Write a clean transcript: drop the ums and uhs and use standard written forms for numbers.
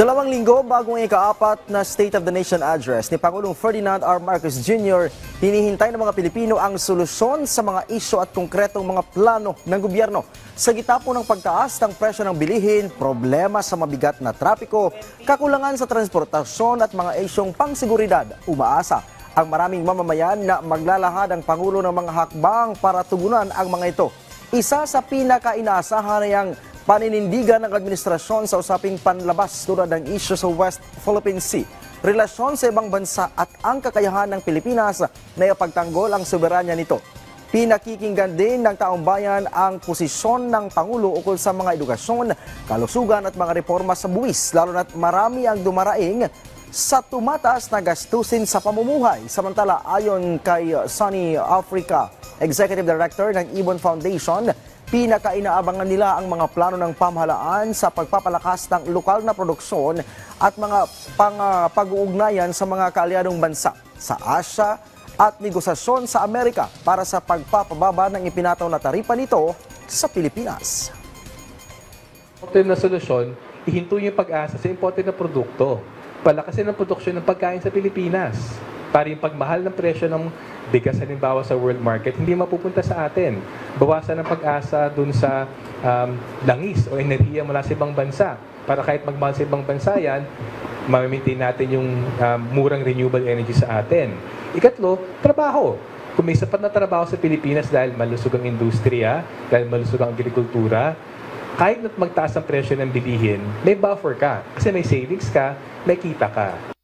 2 linggo bago ang ika-4 na State of the Nation Address ni Pangulong Ferdinand R. Marcos Jr., hinihintay ng mga Pilipino ang solusyon sa mga isyu at konkretong mga plano ng gobyerno. Sa gitna po ng pagtaas ng presyo ng bilihin, problema sa mabigat na trapiko, kakulangan sa transportasyon at mga isyong pangseguridad, umaasa ang maraming mamamayan na maglalahad ang Pangulo ng mga hakbang para tugunan ang mga ito. Isa sa pinaka-inaasahan ay ang paninindigan ng administrasyon sa usaping panlabas tulad ng isyu sa West Philippine Sea, relasyon sa ibang bansa at ang kakayahan ng Pilipinas na ipagtanggol ang soberanya nito. Pinakikinggan din ng taong bayan ang posisyon ng Pangulo ukol sa mga edukasyon, kalusugan at mga reforma sa buwis, lalo na't marami ang dumaraing sa tumataas na gastusin sa pamumuhay. Samantala, ayon kay Sunny Africa, Executive Director ng Ibon Foundation, pinaka-inaabangan nila ang mga plano ng pamahalaan sa pagpapalakas ng lokal na produksyon at mga pag-uugnayan sa mga kaalyadong bansa sa Asia at negosasyon sa Amerika para sa pagpapababa ng ipinataw na taripa nito sa Pilipinas. Imported na solusyon, ihinto yung pag-asa sa imported na produkto. Palakasin ang produksyon ng pagkain sa Pilipinas para yung pagmahal ng presyo ng bigas halimbawa sa world market, hindi mapupunta sa atin. Bawasan ang pag-asa dun sa langis o enerhiya mula sa ibang bansa. Para kahit magmahal sa ibang bansa yan, ma-maintain natin yung murang renewable energy sa atin. Ikatlo, trabaho. Kung may sapat na trabaho sa Pilipinas dahil malusog ang industriya, dahil malusog ang agrikultura, kahit magtaas ang presyo ng bilihin, may buffer ka. Kasi may savings ka, may kita ka.